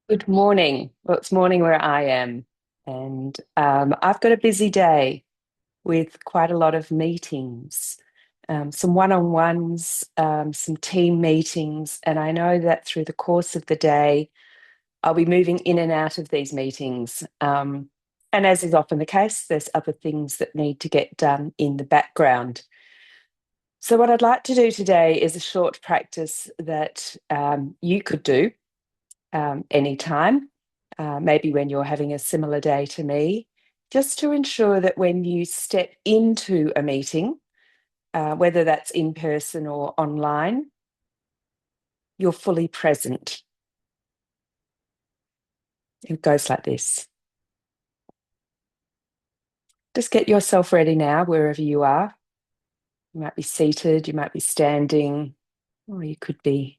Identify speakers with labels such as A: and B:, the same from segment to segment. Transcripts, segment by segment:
A: Good morning. Well, it's morning where I am, and I've got a busy day with quite a lot of meetings, some one-on-ones, some team meetings, and I know that through the course of the day, I'll be moving in and out of these meetings. And as is often the case, there's other things that need to get done in the background. So, what I'd like to do today is a short practice that you could do anytime, maybe when you're having a similar day to me, just to ensure that when you step into a meeting, whether that's in person or online, you're fully present. It goes like this. Just get yourself ready now, wherever you are. You might be seated, you might be standing, or you could be,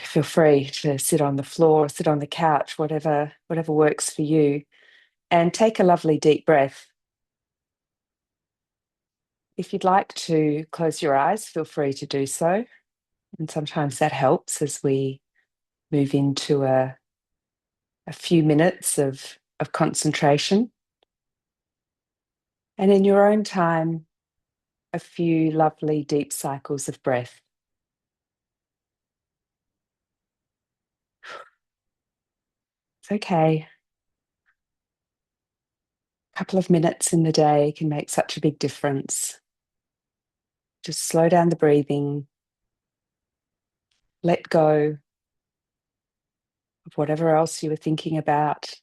A: feel free to sit on the floor, sit on the couch, whatever works for you. And take a lovely deep breath. If you'd like to close your eyes, feel free to do so. And sometimes that helps as we move into a few minutes of concentration. And in your own time, a few lovely deep cycles of breath. It's okay. A couple of minutes in the day can make such a big difference. Just slow down the breathing, let go of whatever else you were thinking about,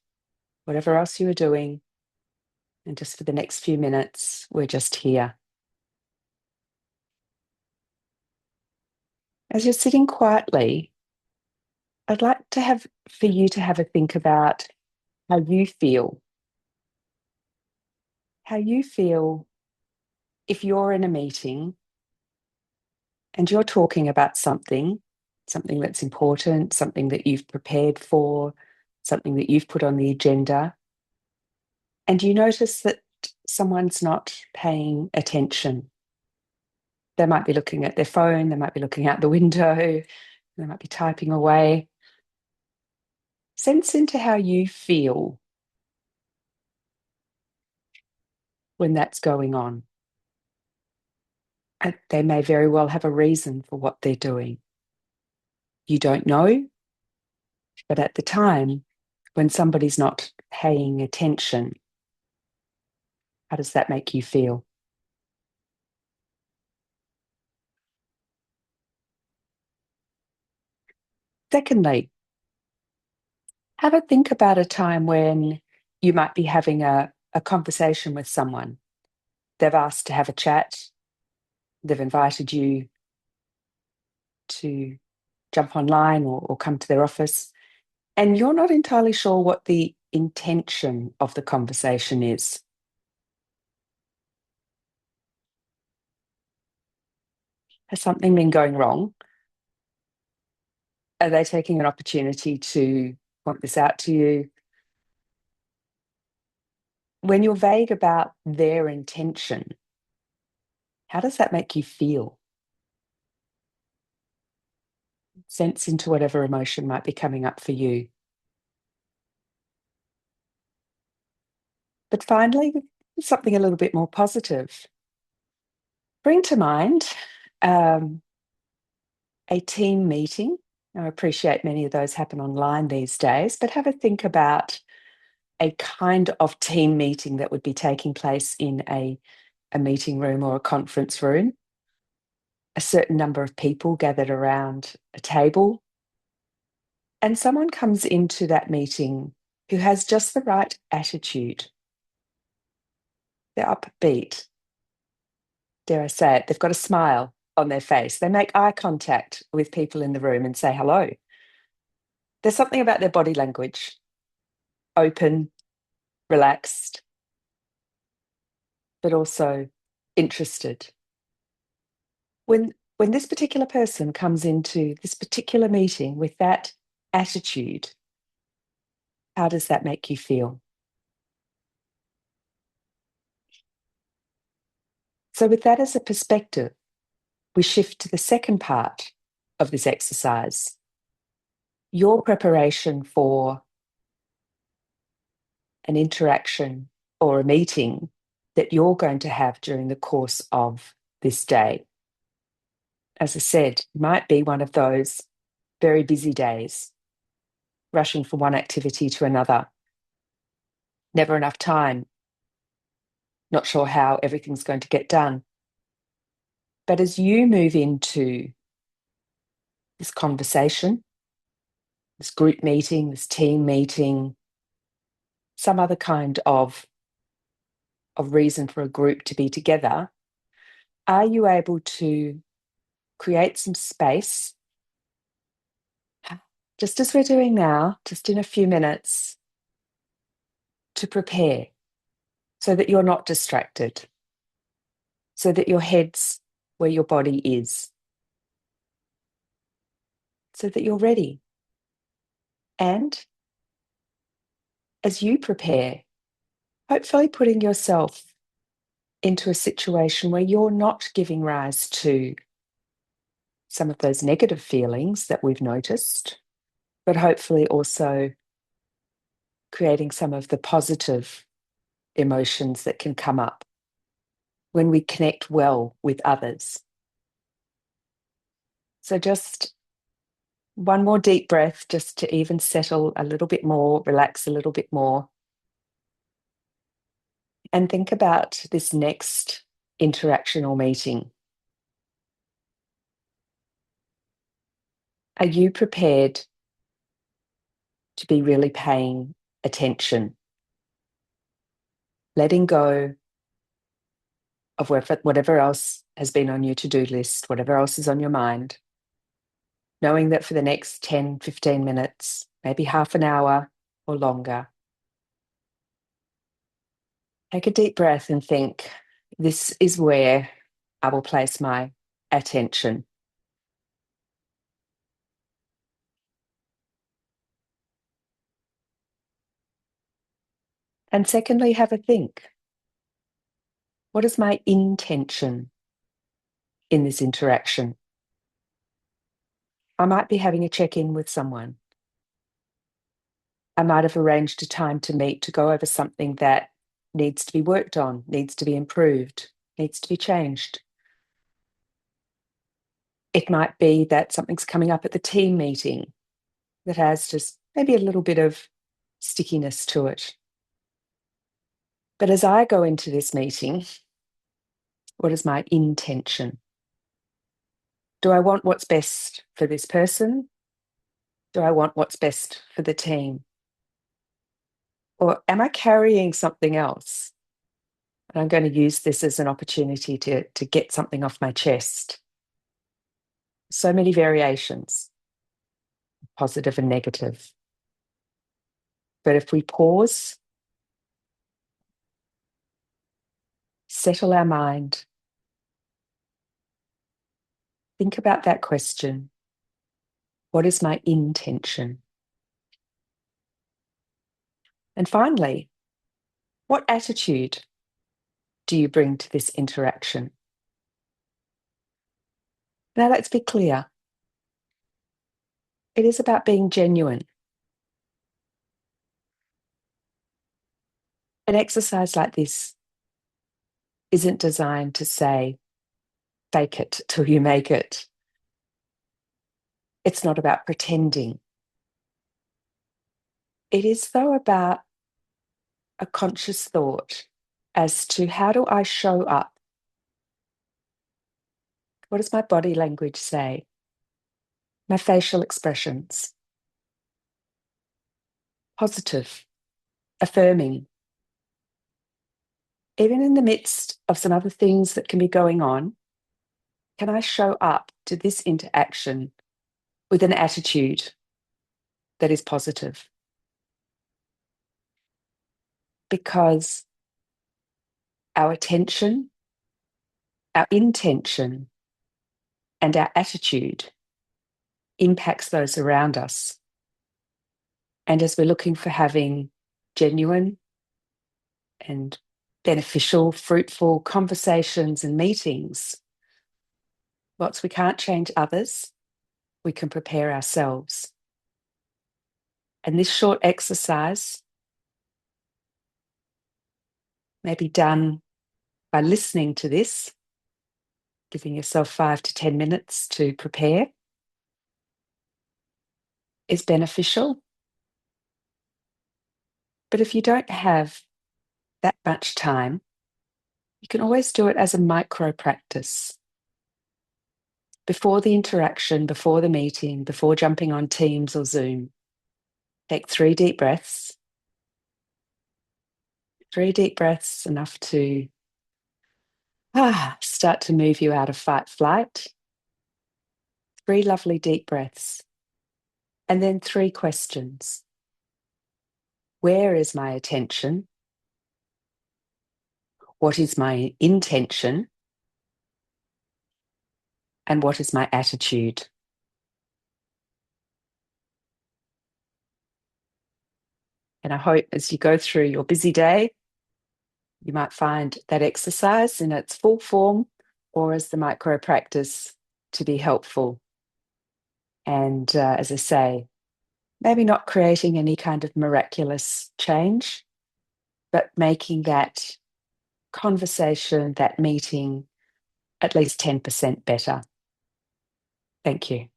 A: whatever else you were doing. And just for the next few minutes, we're just here. As you're sitting quietly, I'd like to have for you to have a think about how you feel. How you feel if you're in a meeting and you're talking about something that's important, something that you've prepared for, something that you've put on the agenda, and you notice that someone's not paying attention. They might be looking at their phone, they might be looking out the window, they might be typing away. Sense into how you feel when that's going on. And they may very well have a reason for what they're doing. You don't know, but at the time, when somebody's not paying attention, how does that make you feel? Secondly, have a think about a time when you might be having a conversation with someone. They've asked to have a chat, they've invited you to jump online or come to their office, and you're not entirely sure what the intention of the conversation is. Has something been going wrong? Are they taking an opportunity to point this out to you? When you're vague about their intention, how does that make you feel? Sense into whatever emotion might be coming up for you. But finally, something a little bit more positive. Bring to mind um, a team meeting. I appreciate many of those happen online these days, but have a think about a kind of team meeting that would be taking place in a meeting room or a conference room. A certain number of people gathered around a table, and someone comes into that meeting who has just the right attitude. They're upbeat, dare I say it, they've got a smile on their face. They make eye contact with people in the room and say hello. There's something about their body language, open, relaxed, but also interested. When this particular person comes into this particular meeting with that attitude, how does that make you feel? So, with that as a perspective, we shift to the second part of this exercise. your preparation for an interaction or a meeting that you're going to have during the course of this day. As I said, it might be one of those very busy days, rushing from one activity to another, never enough time, not sure how everything's going to get done. But as you move into this conversation, this group meeting, this team meeting, some other kind of reason for a group to be together, are you able to create some space, just as we're doing now, just in a few minutes, to prepare so that you're not distracted, so that your head's where your body is, so that you're ready? And as you prepare, hopefully putting yourself into a situation where you're not giving rise to some of those negative feelings that we've noticed, but hopefully also creating some of the positive emotions that can come up when we connect well with others. So just one more deep breath, just to even settle a little bit more, relax a little bit more. And think about this next interaction or meeting. Are you prepared to be really paying attention, letting go of whatever else has been on your to-do list, whatever else is on your mind, knowing that for the next 10, 15 minutes, maybe half an hour or longer, take a deep breath and think, this is where I will place my attention. And secondly, have a think. What is my intention in this interaction? I might be having a check-in with someone. I might have arranged a time to meet to go over something that needs to be worked on, needs to be improved, needs to be changed. It might be that something's coming up at the team meeting that has just maybe a little bit of stickiness to it. But as I go into this meeting, what is my intention? Do I want what's best for this person? Do I want what's best for the team? Or am I carrying something else? And I'm going to use this as an opportunity to get something off my chest. So many variations, positive and negative. But if we pause, settle our mind, think about that question. What is my intention? And finally, what attitude do you bring to this interaction? Now, let's be clear. It is about being genuine. An exercise like this isn't designed to say, fake it till you make it. It's not about pretending. It is, though, about a conscious thought as to how do I show up? What does my body language say? My facial expressions. Positive, affirming. Even in the midst of some other things that can be going on, can I show up to this interaction with an attitude that is positive? Because our attention, our intention, and our attitude impacts those around us. And as we're looking for having genuine and beneficial, fruitful conversations and meetings, whilst we can't change others, we can prepare ourselves. And this short exercise may be done by listening to this, giving yourself 5 to 10 minutes to prepare, is beneficial. But if you don't have that much time, you can always do it as a micro practice. Before the interaction, before the meeting, before jumping on Teams or Zoom, take 3 deep breaths. 3 deep breaths, enough to start to move you out of fight flight. 3 lovely deep breaths. And then 3 questions. Where is my attention? What is my intention? And what is my attitude? And I hope as you go through your busy day, you might find that exercise in its full form or as the micro practice to be helpful. And as I say, maybe not creating any kind of miraculous change, but making that conversation, that meeting, at least 10% better. Thank you.